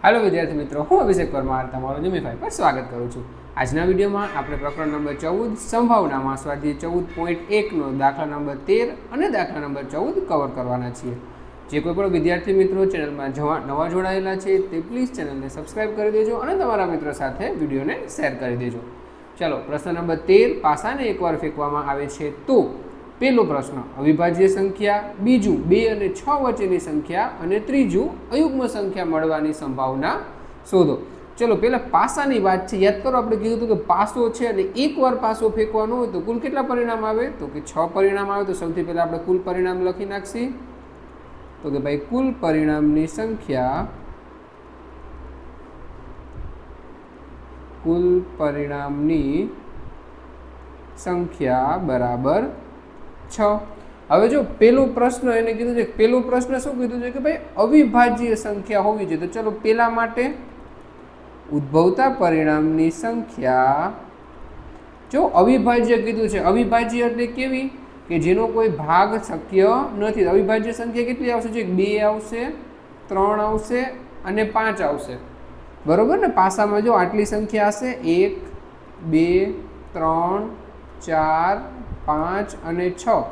Hello विद्यार्थी मित्रों, हूँ अभिषेक परमार तमारो जुमिफाई पर स्वागत करूँ छूँ। आजना विडियो में आपणे प्रकरण नंबर 14 संभावना में स्वाध्याय 14.1 नो दाखला नंबर 13 और दाखला नंबर 14 कवर करवाना छीए। जे कोई पण विद्यार्थी मित्रों चेनल में नवा जोड़ायेला छे ते प्लीज चेनल ने सब्सक्राइब कर देजो और तमारा मित्रों साथे विडियो ने शेर कर देजो। चलो प्रश्न नंबर 13 पासा ने एक वार फेंकवामां आवे छे तो पहलो प्रश्न अविभाज्य संख्या, बीजू 2 અને 6 वच्चेनी संख्या और तीजू अयुग्म संख्या मळवानी संभावना शोधो। चलो पहला पासानी बात है, याद करो आपणे कीधुं कि पासो है और एक वार पासो फेंकवानो होय तो कुल केटला परिणाम आवे तो कि 6 परिणाम आवे। तो सौथी पहला आपणे कुल परिणाम लखी नाखशी तो कि भाई कुल परिणामनी संख्या बराबर 6। हवे जो पेलो प्रश्न एने कीधुं छे, पेलो प्रश्न शुं कीधुं छे कि भाई अविभाज्य संख्या होवी जोईए। तो चलो पेला माटे उद्भवता परिणामनी संख्या जो अविभाज्य कीधुं छे, अविभाज्य एटले केवी कि जेनो कोई भाग शक्य नथी। अविभाज्य संख्या केटली आवशे? जो 2 आवशे, 3 आवशे अने 5 आवशे, बरोबर ने। पासामां जो आटली संख्या हशे 1 2 3 4 5 અને 6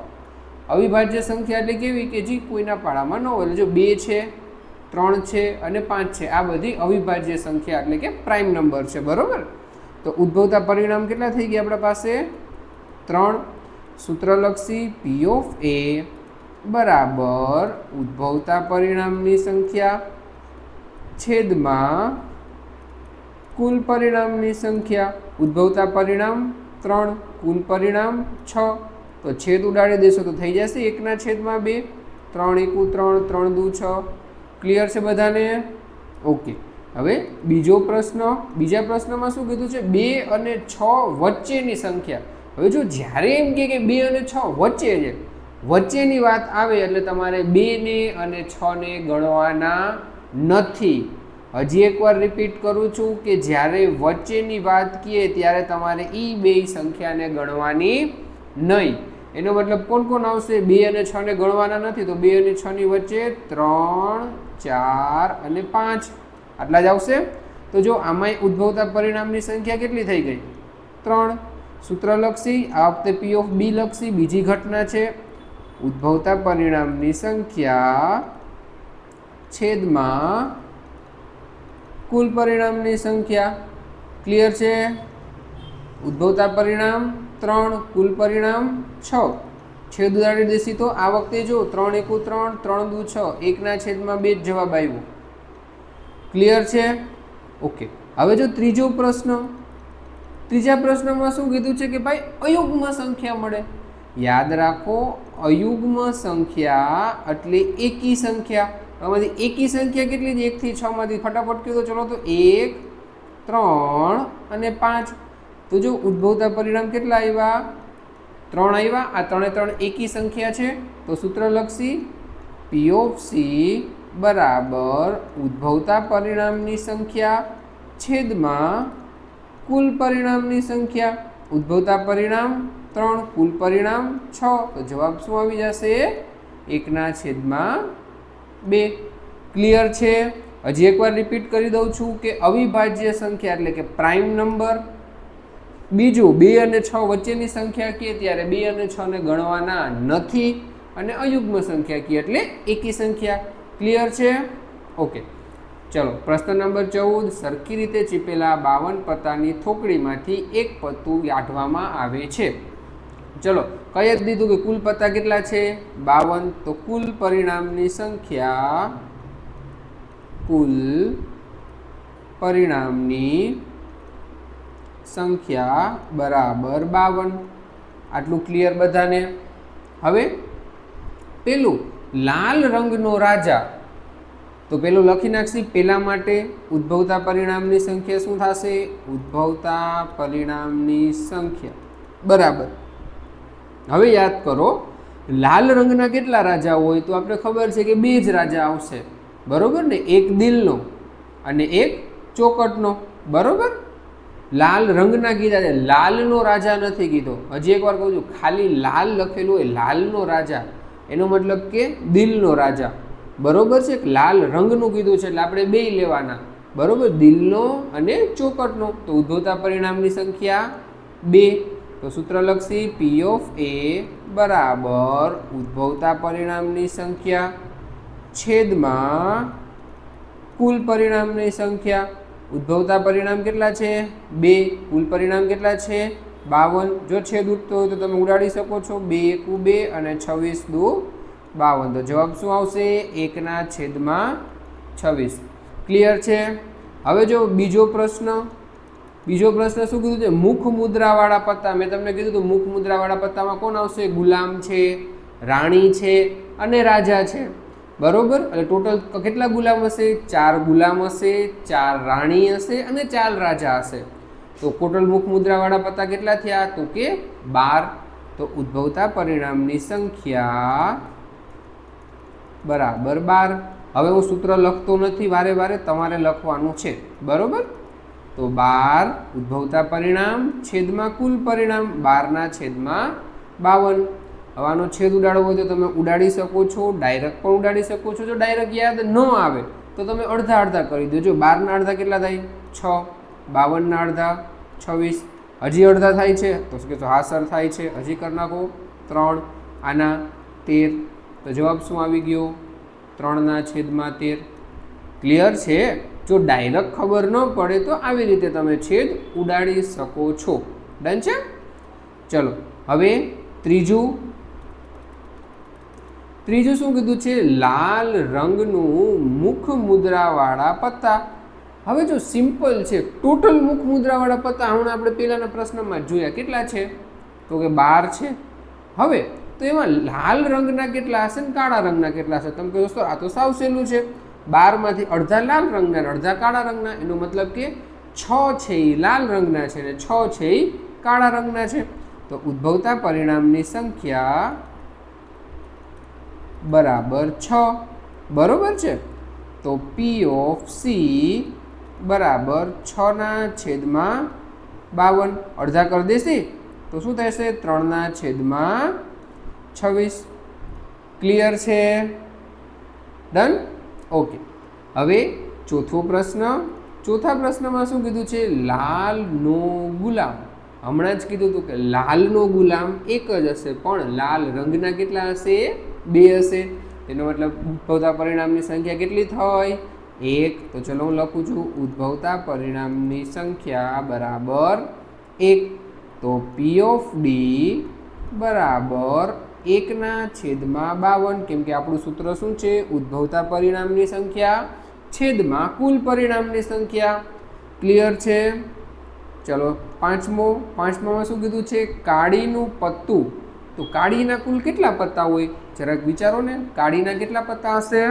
अविभाज्य संख्या एटले केवी कि जे कोईना पाड़ामां न होय। जो 2 छे, 3 छे અને 5 छे आ बधी अविभाज्य संख्या एटले के प्राइम नंबर छे, बरोबर। तो उद्भवता परिणाम केटला थई गया आपणा पासे 3। सूत्र लखशी P ऑफ A बराबर उद्भवता परिणामनी संख्या छेदमां कुल परिणामनी संख्या। उद्भवता परिणाम 3, कुल परिणाम 6। तो छेद उडाड़ी देशो तो थई जशे 1/2। 3 × 3 3 × 2 6। क्लियर है बधाने? ओके। हवे बीजो प्रश्न, बीजा प्रश्न में शुं कीधुं छे 2 અને 6 वच्चेनी संख्या। हवे जो ज्यारे एम के 2 અને 6 वच्चे छे, वच्चेनी वात आवे एटले तमारे 2 ने અને 6 ने गणवाना नथी। हजी एक बार रिपीट करूँ छूँ कि ज्यारे वच्चेनी बात कीए त्यारे तमारे ई बे संख्या ने गणवानी नहीं। एनो मतलब कोण कोण आवशे? 2 અને 6 ने गणवाना नथी तो 2 અને 6 नी वच्चे 3 4 અને 5 आटला ज आवशे। तो जो आमाय उद्भवता परिणामनी संख्या केटली थई गई? 3। सूत्र लखशी आ वखते P ऑफ B लखशी। बीजी घटना छे उद्भवता परिणामनी संख्या छेदमां कुल परिणामनी संख्या। क्लियर है? उद्भवता परिणाम 3, कुल परिणाम 6। छेद उडाड़ी देशी तो आ वखते जो 3 × 1 3 3 × 2 6 1/2 जवाब आव्यो। क्लियर है? ओके। हवे जो त्रीजो प्रश्न, त्रीजा प्रश्न में शुं कीधुं छे कि भाई अयुग्म संख्या मळे। याद राखो अयुग्म संख्या एटले एकी संख्या। आमांथी एकी संख्या केटली? 1 થી 6 मांथी फटाफट कीधो। चलो तो 1 3 અને 5। तो जो उद्भवता परिणाम केटला आव्या? 3 आव्या। आ 3 3 एकी संख्या छे तो सूत्र लखशी P ऑफ C बराबर उद्भवता परिणामनी संख्या छेदमां कुल परिणामनी संख्या। उद्भवता परिणाम 3, कुल परिणाम 6 तो जवाब शुं आवी जशे? 1/2। क्लियर है? हजी एक बार रिपीट करी दऊं छूं कि अविभाज्य संख्या एटले के प्राइम नंबर। बीजू 2 અને 6 वच्चेनी संख्या कीए त्यारे 2 અને 6 ने गणवाना नथी अने अयुग्म संख्या कीए एटले एकी संख्या। क्लियर है? ओके। चलो प्रश्न नंबर 14 सरखी रीते चीपेला 52 पत्तानी थोकड़ीमांथी एक पत्तुं काढवामां आवे छे। चलो कही दीधुं कि कुल पत्ता केटला छे? 52। तो कुल परिणामनी संख्या, कुल परिणामनी संख्या बराबर 52। आटलू क्लियर बधाने? हवे पेलू लाल रंगनो राजा तो पेलू लखी नाखशी। पेला माटे उद्भवता परिणामनी संख्या शुं थशे? उद्भवता परिणामनी संख्या बराबर। हवे याद करो लाल रंगना केटला राजा होय? तो आपने खबर है कि 2 ज राजा आवशे, बरोबर ने। एक दिलनो अने एक चौकटनो, बरोबर। लाल रंगना कीधा छे, लालनो राजा नथी कीधो। हजी एक बार कहूं छुं खाली लाल लखेलुं होय लालनो राजा एनो मतलब के दिलनो राजा, बरोबर है। लाल रंगनु कीधुं छे એટલે આપણે બે લેવાના। બરોબર, દિલનો અને ચોકટનો. તો ઉદ્ભવતા પરિણામની સંખ્યા 2. તો સૂત્ર લખશી પી ઓફ એ બરાબર ઉદ્ભવતા પરિણામની સંખ્યા છેદમાં કુલ પરિણામની સંખ્યા. ઉદ્ભવતા પરિણામ કેટલા છે? 2. કુલ પરિણામ કેટલા છે? 52. જો છેદ ઉઠતો હોય તો તમે ઉડાડી શકો છો. 2 × 2 અને 26 × 2 52. તો જવાબ શું આવશે? 1/26. ક્લિયર છે? હવે જો બીજો પ્રશ્ન શું કીધું છે? મુખ મુદ્રાવાળા પત્તા. મેં તમને કીધું હતું મુખ મુદ્રાવાળા પત્તામાં કોણ આવશે? ગુલામ છે, રાણી છે અને રાજા છે. બરોબર, એટલે ટોટલ કેટલા ગુલામ હશે? 4 ગુલામ હશે, 4 રાણી હશે અને 4 રાજા હશે. તો ટોટલ મુખ મુદ્રાવાળા પત્તા કેટલા થયા? તો કે 12. તો ઉદ્ભવતા પરિણામની સંખ્યા બરાબર 12. હવે હું સૂત્ર લખતો નથી, વારે વારે તમારે લખવાનું છે. બરોબર, તો 12 ઉદ્ભવતા પરિણામ છેદમાં કુલ પરિણામ 12/52. હવે આનો છેદ ઉડાડવો હોય તો તમે ઉડાડી શકો છો, ડાયરેક્ટ પણ ઉડાડી શકો છો. જો ડાયરેક્ટ યાદ ન આવે તો તમે અડધા અડધા કરી દેજો. 12 ના અડધા કેટલા થાય? 6. 52 ના અડધા 26. હજી અડધા થાય છે તો શું કહેશો? હા સર થાય છે. હજી કરી નાખો. 3 આના 13. તો જવાબ શું આવી ગયો? 3/13. ક્લિયર છે? જો ડાયરેક્ટ ખબર ન પડે તો આવી રીતે તમે છેદ ઉડાડી શકો છો. ડન છે? ચલો હવે ત્રીજું શું કીધું છે? લાલ રંગનું મુખ મુદ્રાવાળા પત્તા. હવે જો સિમ્પલ છે, ટોટલ મુખ મુદ્રાવાળા પત્તા હમણાં આપણે પહેલાના પ્રશ્નમાં જોયા કેટલા છે? તો કે 12 છે. હવે તો એમાં લાલ રંગના કેટલા હશે ને કાળા રંગના કેટલા હશે? તમે કહો દોસ્તો આ તો સાવ સહેલું છે. 12 માંથી અડધા લાલ રંગના અને અડધા કાળા રંગના. એનો મતલબ કે 6 છે એ લાલ રંગના છે અને 6 છે એ કાળા રંગના છે. તો ઉદ્ભવતા પરિણામની સંખ્યા બરાબર 6. બરોબર છે? તો પી ઓફ સી બરાબર 6/52. અડધા કરી દેશે તો શું થશે? 3/26. ક્લિયર છે? ડન? ઓકે. હવે ચોથા પ્રશ્નમાં શું કીધું છે? લાલનો ગુલામ. હમણાં જ કીધું હતું કે લાલનો ગુલામ એક જ હશે, પણ લાલ રંગના કેટલા હશે? 2 હશે. એનો મતલબ ઉદ્ભવતા પરિણામની સંખ્યા કેટલી થાય? 1. તો ચલો હું લખું છું ઉદ્ભવતા પરિણામની સંખ્યા બરાબર 1. તો પી ઓફ ડી બરાબર 1/52. કેમ કે આપણું સૂત્ર શું છે? ઉદ્ભવતા પરિણામની સંખ્યા છેદમાં કુલ પરિણામની સંખ્યા. ક્લિયર છે? ચલો પાંચમામાં શું કીધું છે? કાળીનું પત્તું. તો કાળીના કુલ કેટલા પત્તા હોય? જરાક વિચારો ને. કાળીના કેટલા પત્તા હશે?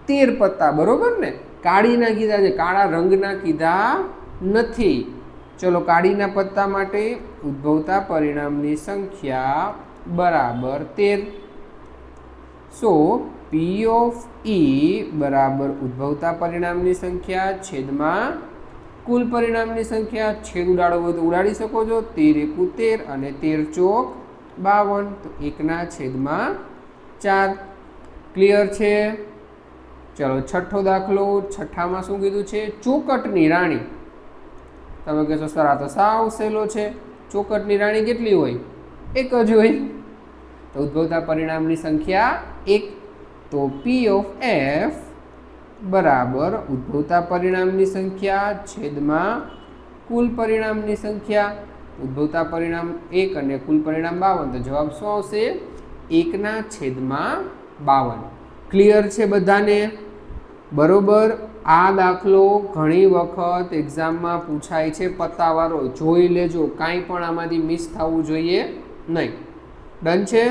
13 પત્તા. બરોબર ને? કાળીના કીધા છે, કાળા રંગના કીધા નથી. ચલો કાળીના પત્તા માટે ઉદ્ભવતા પરિણામની સંખ્યા બરાબર 13. સો પી ઓફ ઈ બરાબર ઉદ્ભવતા પરિણામની સંખ્યા છેદમાં કુલ પરિણામની સંખ્યા. છેદ ઉડાડવો હોય તો ઉડાડી શકો છો. 13 × 13 અને 13 × 52. તો 1/4. ક્લિયર છે? ચલો છઠ્ઠો દાખલો. છઠ્ઠામાં શું કીધું છે? ચોકટની રાણી. તમે કહેશો સર આ તો સાવ સહેલો છે. ચોકટની રાણી કેટલી હોય? એક જ હોય. તો ઉદ્ભવતા પરિણામની સંખ્યા 1. તો પી ઓફ એફ બરાબર ઉદ્ભવતા પરિણામની સંખ્યા છેદમાં કુલ પરિણામની સંખ્યા. ઉદ્ભવતા પરિણામ 1 અને કુલ પરિણામ 52. તો જવાબ શું આવશે? 1/52. ક્લિયર છે બધાને? બરોબર. આ દાખલો ઘણી વખત એક્ઝામમાં પૂછાય છે પત્તાવાળો. જોઈ લેજો, કાંઈ પણ આમાંથી મિસ થવું જોઈએ નહીં. ડન છે?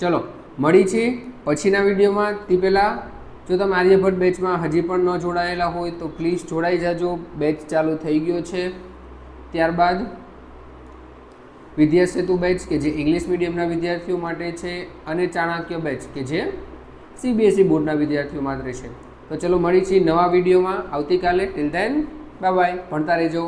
ચલો મળી છે પછીના વિડીયોમાં. તે પહેલાં જો તમે આર્યભટ્ટ બેચમાં હજી પણ ન જોડાયેલા હોય તો પ્લીઝ જોડાઈ જાજો. બેચ ચાલુ થઈ ગયો છે. ત્યારબાદ વિદ્યા સેતુ બેચ કે જે ઇંગ્લિશ મીડિયમના વિદ્યાર્થીઓ માટે છે, અને ચાણક્ય બેચ કે જે સીબીએસઈ બોર્ડના વિદ્યાર્થીઓ માટે છે. તો ચલો મળી છીએ નવા વિડીયોમાં આવતીકાલે. Till then bye bye. ભણતા રહેજો.